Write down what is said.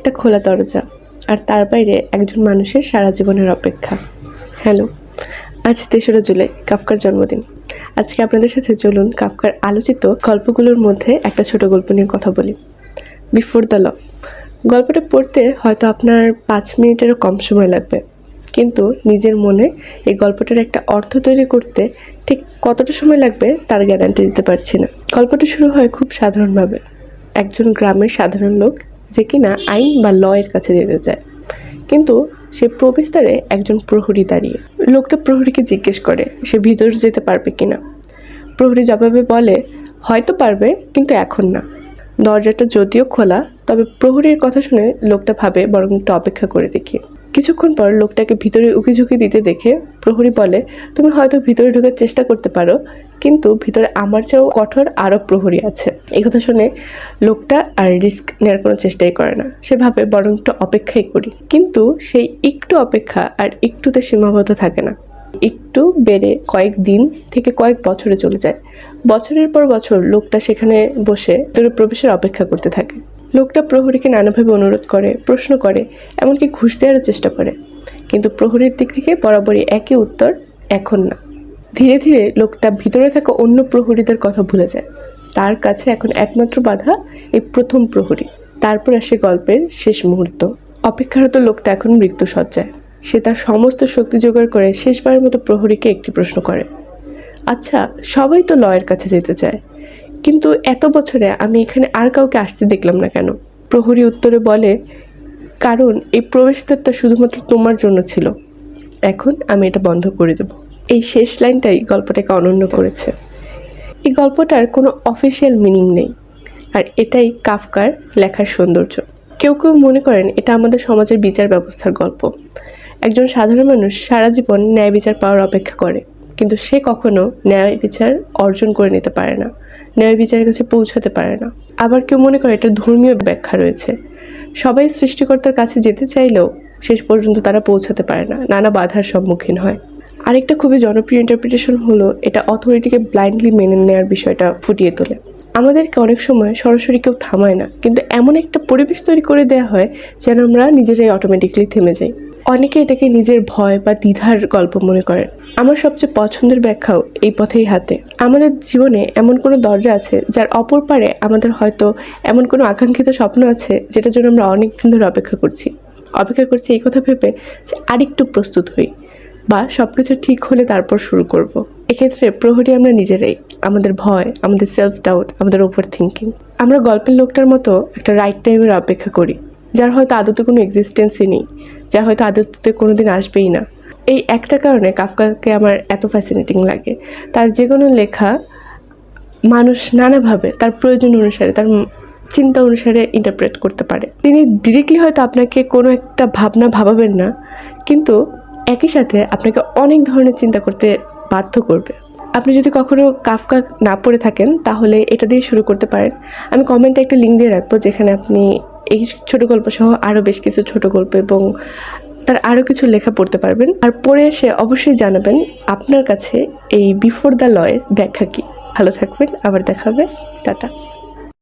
একটা খোলা দরজা, আর তার বাইরে একজন মানুষের সারা জীবনের অপেক্ষা। হ্যালো, আজ ৩রা জুলাই, কাফকার জন্মদিন। আজকে আপনাদের সাথে চলুন কাফকার আলোচিত গল্পগুলোর মধ্যে একটা ছোট গল্প নিয়ে কথা বলি। Before the law. গল্পটা পড়তে হয়তো আপনার 5 মিনিটেরও কম সময় লাগবে, কিন্তু নিজের মনে এই গল্পটার একটা অর্থ তৈরি করতে ঠিক কতটা সময় লাগবে তার গ্যারান্টি দিতে পারছি না। গল্পটা শুরু হয় খুব সাধারণভাবে। একজন গ্রামের সাধারণ লোক যে কিনা আইন বা ল এর কাছে যেতে চায়, কিন্তু সে প্রবেশদ্বারে একজন প্রহরী দাঁড়িয়ে। লোকটা প্রহরীকে জিজ্ঞেস করে সে ভিতরে যেতে পারবে কিনা। প্রহরী জবাবে বলে, হয়তো পারবে, কিন্তু এখন না। দরজাটা যদিও খোলা, তবে প্রহরীর কথা শুনে লোকটা ভাবে বরং একটু অপেক্ষা করে দেখি। কিছুক্ষণ পর লোকটাকে ভিতরে উকিঝুঁকি দিতে দেখে প্রহরী বলে, তুমি হয়তো ভিতরে ঢোকার চেষ্টা করতে পারো, কিন্তু ভিতরে আমার চেয়েও কঠোর আরও প্রহরী আছে। এই কথা শুনে লোকটা আর রিস্ক নেওয়ার কোনো চেষ্টাই করে না। সে ভাবে বরং একটু অপেক্ষাই করি। কিন্তু সেই একটু অপেক্ষা আর একটুতে সীমাবদ্ধ থাকে না। একটু বেড়ে কয়েক দিন থেকে কয়েক বছরে চলে যায়। বছরের পর বছর লোকটা সেখানে বসে ভিতরে প্রবেশের অপেক্ষা করতে থাকে। লোকটা প্রহরীকে নানাভাবে অনুরোধ করে, প্রশ্ন করে, এমনকি ঘুষ দেওয়ারও চেষ্টা করে, কিন্তু প্রহরীর দিক থেকে বরাবরই একই উত্তর, এখন না। ধীরে ধীরে লোকটা ভিতরে থাকা অন্য প্রহরীদের কথা ভুলে যায়। তার কাছে এখন একমাত্র বাধা এই প্রথম প্রহরী। তারপর আসে গল্পের শেষ মুহূর্ত। অপেক্ষারত লোকটা এখন মৃত্যুসজ্জায়। সে তার সমস্ত শক্তি জোগাড় করে শেষবারের মতো প্রহরীকে একটি প্রশ্ন করে, আচ্ছা, সবাই তো লয়ের কাছে যেতে চায়, কিন্তু এত বছরে আমি এখানে আর কাউকে আসতে দেখলাম না কেন? প্রহরী উত্তরে বলে, কারণ এই প্রবেশদ্বারটা শুধুমাত্র তোমার জন্য ছিল, এখন আমি এটা বন্ধ করে দেব। এই শেষ লাইনটাই গল্পটাকে অনন্য করেছে। এই গল্পটার কোনো অফিসিয়াল মিনিং নেই, আর এটাই কাফকার লেখার সৌন্দর্য। কেউ কেউ মনে করেন এটা আমাদের সমাজের বিচার ব্যবস্থার গল্প। একজন সাধারণ মানুষ সারা জীবন ন্যায় বিচার পাওয়ার অপেক্ষা করে, কিন্তু সে কখনো ন্যায় বিচার অর্জন করে নিতে পারে না, ন্যায় বিচারের কাছে পৌঁছাতে পারে না। আবার কেউ মনে করে এটা ধর্মীয় ব্যাখ্যা রয়েছে। সবাই সৃষ্টিকর্তার কাছে যেতে চাইলেও শেষ পর্যন্ত তারা পৌঁছাতে পারে না, নানা বাধার সম্মুখীন হয়। আরেকটা খুবই জনপ্রিয় ইন্টারপ্রিটেশন হলো এটা অথরিটিকে ব্লাইন্ডলি মেনে নেওয়ার বিষয়টা ফুটিয়ে তোলে। আমাদেরকে অনেক সময় সরাসরি কেউ থামায় না, কিন্তু এমন একটা পরিবেশ তৈরি করে দেওয়া হয় যেন আমরা নিজেরাই অটোমেটিকলি থেমে যাই। অনেকে এটাকে নিজের ভয় বা দ্বিধার গল্প মনে করেন। আমার সবচেয়ে পছন্দের ব্যাখ্যাও এই পথেই হাতে। আমাদের জীবনে এমন কোনো দরজা আছে যার অপর পারে আমাদের হয়তো এমন কোনো আকাঙ্ক্ষিত স্বপ্ন আছে যেটার জন্য আমরা অনেক দিন ধরে অপেক্ষা করছি এই কথা ভেবে যে আরেকটু প্রস্তুত হই, বা সব কিছু ঠিক হলে তারপর শুরু করব। এক্ষেত্রে প্রহরী আমরা নিজেরাই, আমাদের ভয়, আমাদের সেলফ ডাউট, আমাদের ওভার থিঙ্কিং। আমরা গল্পের লোকটার মতো একটা রাইট টাইমের অপেক্ষা করি, যার হয়তো আদতে কোনো এক্সিস্টেন্সই নেই, যা হয়তো আদতে কোনোদিন আসবেই না। এই একটা কারণে কাফকাকে আমার এত ফ্যাসিনেটিং লাগে। তার যে কোনো লেখা মানুষ নানাভাবে তার প্রয়োজন অনুসারে, তার চিন্তা অনুসারে ইন্টারপ্রেট করতে পারে। তিনি ডিরেক্টলি হয়তো আপনাকে কোনো একটা ভাবনা ভাবাবেন না, কিন্তু একই সাথে আপনাকে অনেক ধরনের চিন্তা করতে বাধ্য করবে। আপনি যদি কখনো কাফকা না পড়ে থাকেন তাহলে এটা দিয়ে শুরু করতে পারেন। আমি কমেন্টে একটা লিঙ্ক দিয়ে রাখবো, যেখানে আপনি এই ছোট গল্প সহ আরও বেশ কিছু ছোট গল্প এবং তার আরও কিছু লেখা পড়তে পারবেন। আর পড়ে এসে অবশ্যই জানাবেন আপনার কাছে এই বিফোর দ্য লয়ের ব্যাখ্যা কী। ভালো থাকবেন, আবার দেখা হবে, টাটা।